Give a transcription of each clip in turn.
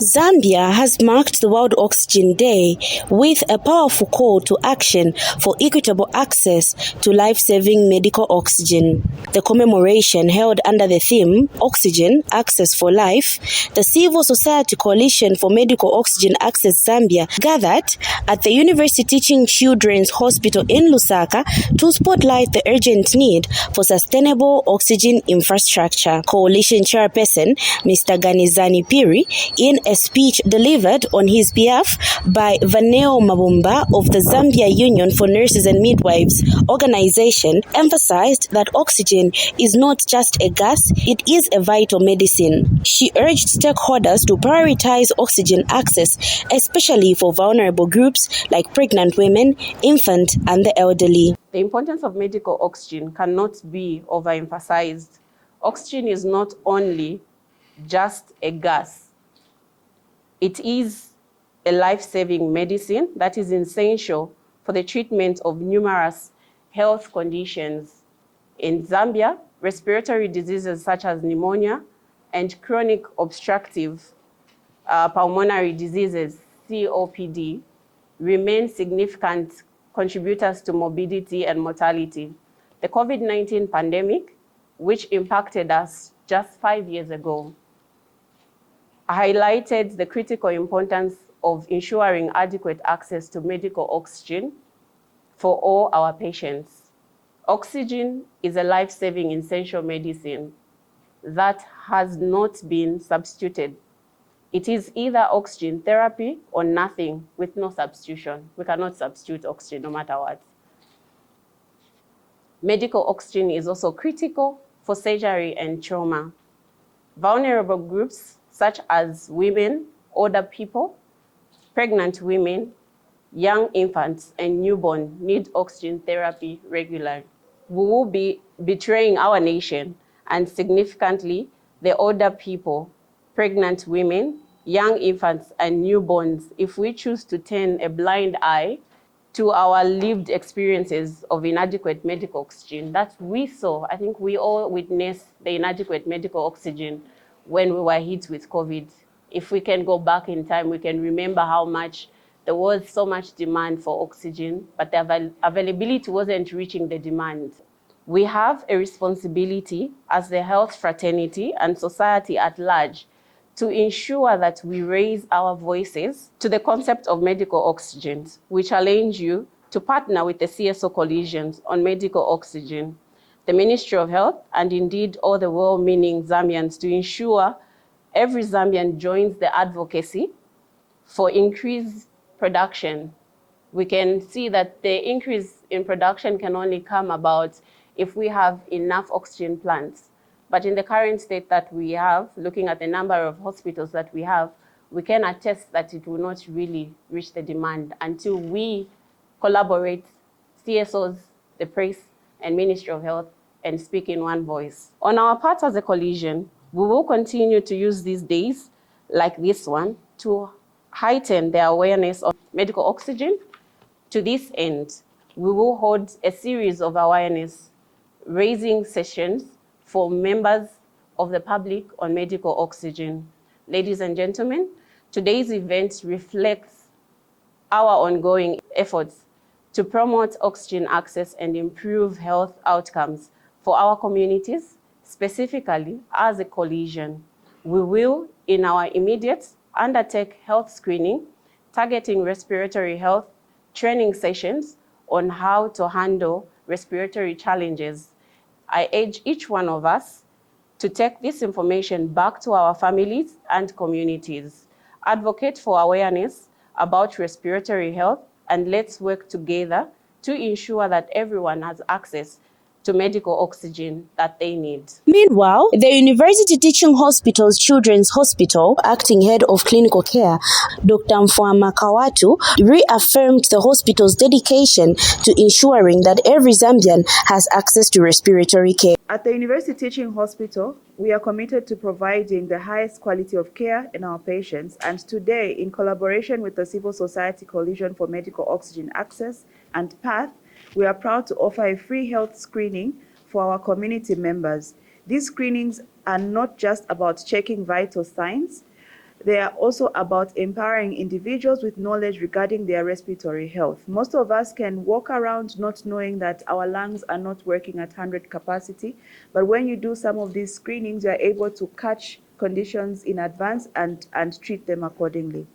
Zambia has marked the World Oxygen Day with a powerful call to action for equitable access to life-saving medical oxygen. The commemoration, held under the theme Oxygen Access for Life, the Civil Society Coalition for Medical Oxygen Access Zambia gathered at the UTHs-Children Hospital in Lusaka to spotlight the urgent need for sustainable oxygen infrastructure. Coalition Chairperson Mr. Ganizani Phiri, in a speech delivered on his behalf by Vaneo Mabumba of the Zambia Union for Nurses and Midwives organization, emphasized that oxygen is not just a gas, it is a vital medicine. She urged stakeholders to prioritize oxygen access, especially for vulnerable groups like pregnant women, infants, and the elderly. The importance of medical oxygen cannot be overemphasized. Oxygen is not only just a gas. It is a life-saving medicine that is essential for the treatment of numerous health conditions. In Zambia, respiratory diseases such as pneumonia and chronic obstructive pulmonary diseases, COPD, remain significant contributors to morbidity and mortality. The COVID-19 pandemic, which impacted us just 5 years ago, highlighted the critical importance of ensuring adequate access to medical oxygen for all our patients. Oxygen is a life-saving essential medicine that has not been substituted. It is either oxygen therapy or nothing, with no substitution. We cannot substitute oxygen no matter what. Medical oxygen is also critical for surgery and trauma. Vulnerable groups such as women, older people, pregnant women, young infants, and newborn need oxygen therapy regularly. We will be betraying our nation and significantly the older people, pregnant women, young infants, and newborns if we choose to turn a blind eye to our lived experiences of inadequate medical oxygen that we saw. I think we all witnessed the inadequate medical oxygen when we were hit with COVID. If we can go back in time, we can remember how much there was so much demand for oxygen, but the availability wasn't reaching the demand. We have a responsibility as the health fraternity and society at large to ensure that we raise our voices to the concept of medical oxygen. We challenge you to partner with the CSO coalitions on medical oxygen, the Ministry of Health, and indeed all the well-meaning Zambians to ensure every Zambian joins the advocacy for increased production. We can see that the increase in production can only come about if we have enough oxygen plants. But in the current state that we have, looking at the number of hospitals that we have, we can attest that it will not really reach the demand until we collaborate, CSOs, the press, and Ministry of Health, and speak in one voice. On our part as a coalition, we will continue to use these days, like this one, to heighten the awareness of medical oxygen. To this end, we will hold a series of awareness raising sessions for members of the public on medical oxygen. Ladies and gentlemen, today's event reflects our ongoing efforts to promote oxygen access and improve health outcomes for our communities. Specifically, as a coalition, we will, in our immediate, undertake health screening, targeting respiratory health, training sessions on how to handle respiratory challenges. I urge each one of us to take this information back to our families and communities, advocate for awareness about respiratory health, and let's work together to ensure that everyone has access to medical oxygen that they need. Meanwhile, the University Teaching Hospital's Children's Hospital, acting head of clinical care, Dr. Mfwama Kawatu, reaffirmed the hospital's dedication to ensuring that every Zambian has access to respiratory care. At the University Teaching Hospital, we are committed to providing the highest quality of care in our patients, and today, in collaboration with the Civil Society Coalition for Medical Oxygen Access and PATH, we are proud to offer a free health screening for our community members. These screenings are not just about checking vital signs. They are also about empowering individuals with knowledge regarding their respiratory health. Most of us can walk around not knowing that our lungs are not working at 100 capacity, but when you do some of these screenings, you are able to catch conditions in advance and treat them accordingly.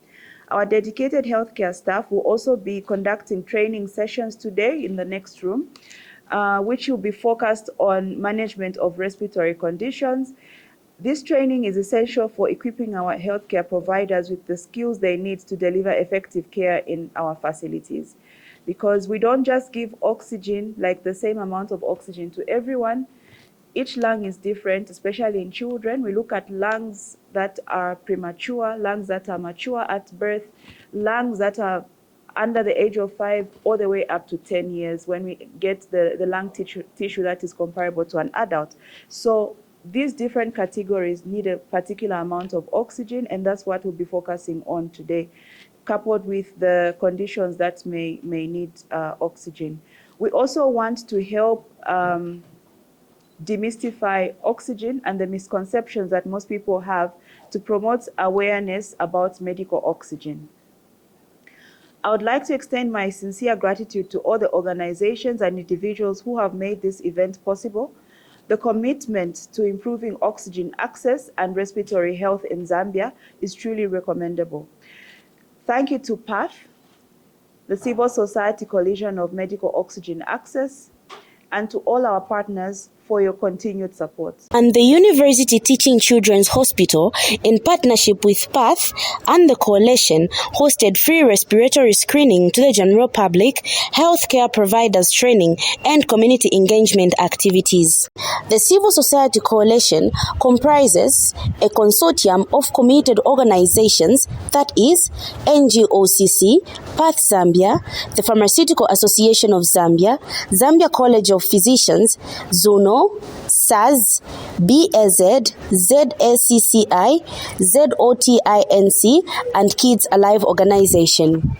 Our dedicated healthcare staff will also be conducting training sessions today in the next room, which will be focused on management of respiratory conditions. This training is essential for equipping our healthcare providers with the skills they need to deliver effective care in our facilities. Because we don't just give oxygen, like the same amount of oxygen to everyone. Each lung is different, especially in children. We look at lungs that are premature, lungs that are mature at birth, lungs that are under the age of 5 all the way up to 10 years when we get the lung tissue that is comparable to an adult. So these different categories need a particular amount of oxygen, and that's what we'll be focusing on today, coupled with the conditions that may need oxygen. We also want to help demystify oxygen and the misconceptions that most people have to promote awareness about medical oxygen. I would like to extend my sincere gratitude to all the organizations and individuals who have made this event possible. The commitment to improving oxygen access and respiratory health in Zambia is truly recommendable. Thank you to PATH, the Civil Society Coalition of Medical Oxygen Access, and to all our partners for your continued support. And the University Teaching Children's Hospital, in partnership with PATH and the Coalition, hosted free respiratory screening to the general public, healthcare providers training, and community engagement activities. The Civil Society Coalition comprises a consortium of committed organizations, that is, NGOCC, PATH Zambia, the Pharmaceutical Association of Zambia, Zambia College of Physicians, ZUNO, SAS, BAZ, ZACCI, ZOTINC, and Kids Alive Organization.